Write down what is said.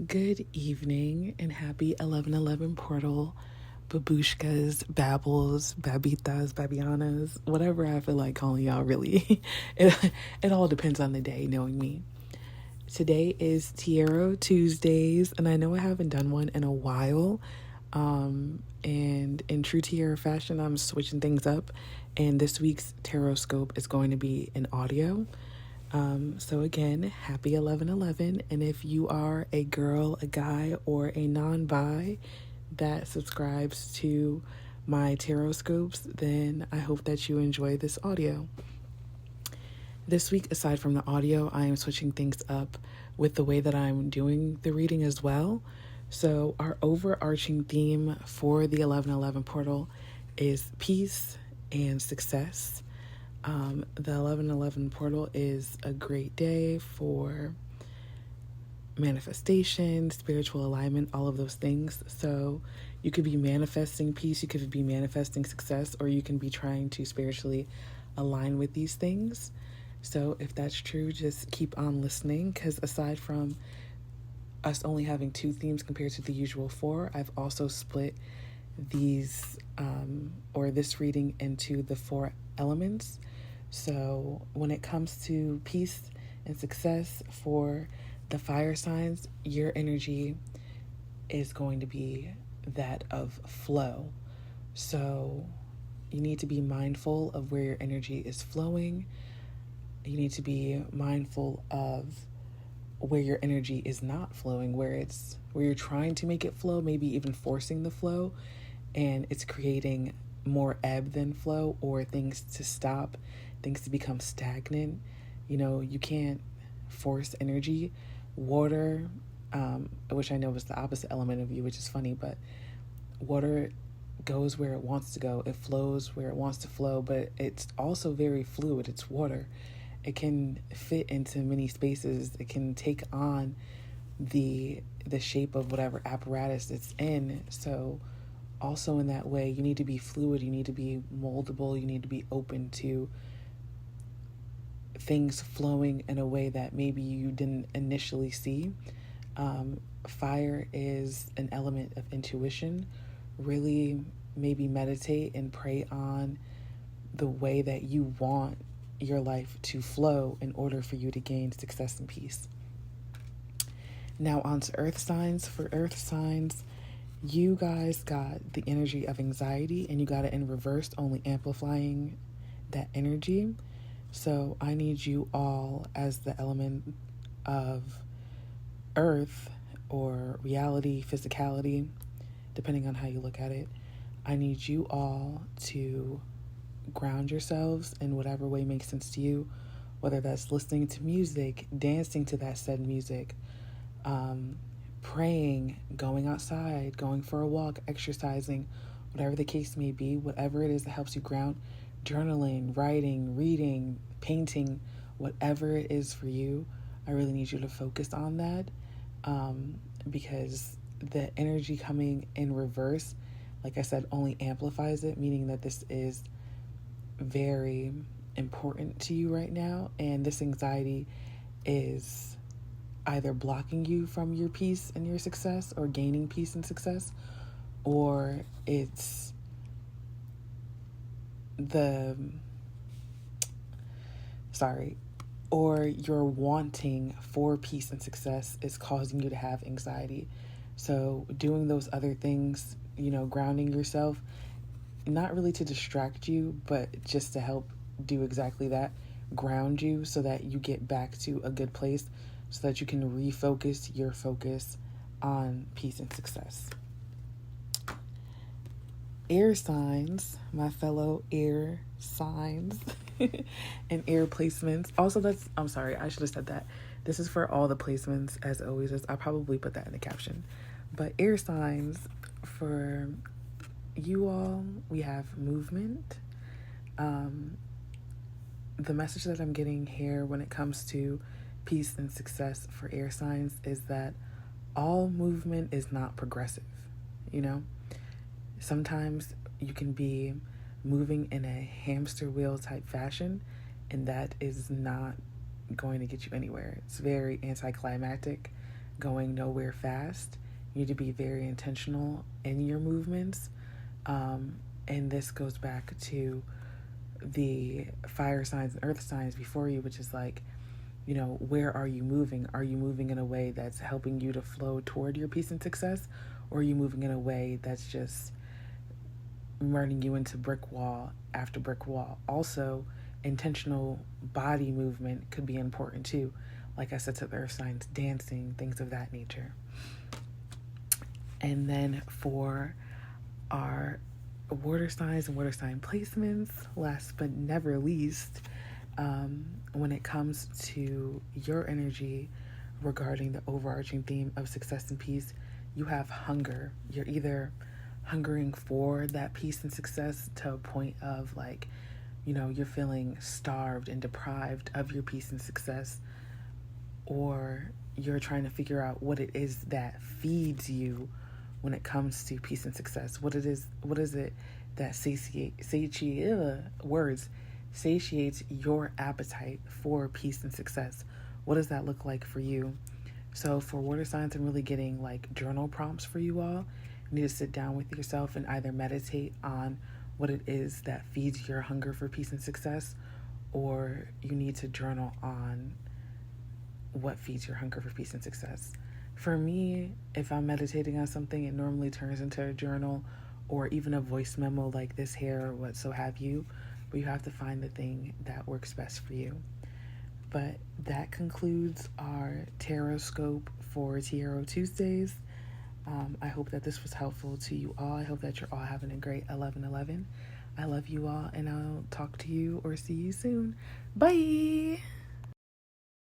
Good evening and happy 11/11 Portal babushkas, babbles, babitas, babbianas, whatever I feel like calling y'all really. it all depends on the day, knowing me. Today is Tierrot Tuesdaze, and I know I haven't done one in a while. And in true Tierra fashion, I'm switching things up. And this week's TierrotScope is going to be in audio. So again, happy 11/11. And if you are a girl, a guy, or a non-bi that subscribes to my TierrotScopes, then I hope that you enjoy this audio. This week, aside from the audio, I am switching things up with the way that I'm doing the reading as well. So our overarching theme for the 11/11 portal is peace and success. The 11/11 portal is a great day for manifestation, spiritual alignment, all of those things. So you could be manifesting peace, you could be manifesting success, or you can be trying to spiritually align with these things. So if that's true, just keep on listening, because aside from us only having 2 themes compared to the usual 4, I've also split these or this reading into the 4 elements. So when it comes to peace and success for the fire signs, your energy is going to be that of flow. So you need to be mindful of where your energy is flowing. You need to be mindful of where your energy is not flowing, where you're trying to make it flow, maybe even forcing the flow, and it's creating more ebb than flow, or things to stop, things to become stagnant. You can't force energy. Water, which I know is the opposite element of you, which is funny, but water goes where it wants to go. It flows where it wants to flow, but it's also very fluid. It's water. It can fit into many spaces. It can take on the shape of whatever apparatus it's in. So also in that way, you need to be fluid, you need to be moldable, you need to be open to things flowing in a way that maybe you didn't initially see. Fire is an element of intuition. Really maybe meditate and pray on the way that you want your life to flow in order for you to gain success and peace. Now on to earth signs. For earth signs, you guys got the energy of anxiety, and you got it in reverse, only amplifying that energy. So I need you all, as the element of earth or reality, physicality, depending on how you look at it, I need you all to ground yourselves in whatever way makes sense to you, whether that's listening to music, dancing to that said music, praying, going outside, going for a walk, exercising, whatever the case may be, whatever it is that helps you ground, journaling, writing, reading, painting, whatever it is for you. I really need you to focus on that, because the energy coming in reverse, like I said, only amplifies it, meaning that this is very important to you right now, and this anxiety is either blocking you from your peace and your success, or gaining peace and success, or it's or your wanting for peace and success is causing you to have anxiety. So doing those other things, grounding yourself, not really to distract you, but just to help do exactly that, ground you so that you get back to a good place, so that you can refocus your focus on peace and success. Air signs, my fellow air signs and air placements. Also, I should have said that. This is for all the placements, as always. I probably put that in the caption. But air signs, for you all, we have movement. The message that I'm getting here when it comes to peace and success for air signs is that all movement is not progressive. Sometimes you can be moving in a hamster wheel type fashion, and that is not going to get you anywhere. It's very anticlimactic. going nowhere fast. You need to be very intentional in your movements. And this goes back to the fire signs and earth signs before you, which is like, where are you moving? Are you moving in a way that's helping you to flow toward your peace and success? Or are you moving in a way that's just running you into brick wall after brick wall? Also, intentional body movement could be important too. Like I said, to the earth signs, dancing, things of that nature. And then for our water signs and water sign placements, last but never least, when it comes to your energy regarding the overarching theme of success and peace, you have hunger. You're either hungering for that peace and success to a point of like, you're feeling starved and deprived of your peace and success, or you're trying to figure out what it is that feeds you when it comes to peace and success. What is it that satiates your appetite for peace and success? What does that look like for you? So for water signs, I'm really getting like journal prompts for you all. You need to sit down with yourself and either meditate on what it is that feeds your hunger for peace and success, or you need to journal on what feeds your hunger for peace and success. For me, if I'm meditating on something, it normally turns into a journal or even a voice memo like this here or what so have you, but you have to find the thing that works best for you. But that concludes our TierrotScope for Tierrot Tuesdays. I hope that this was helpful to you all. I hope that you're all having a great 11/11. I love you all, and I'll talk to you or see you soon. Bye!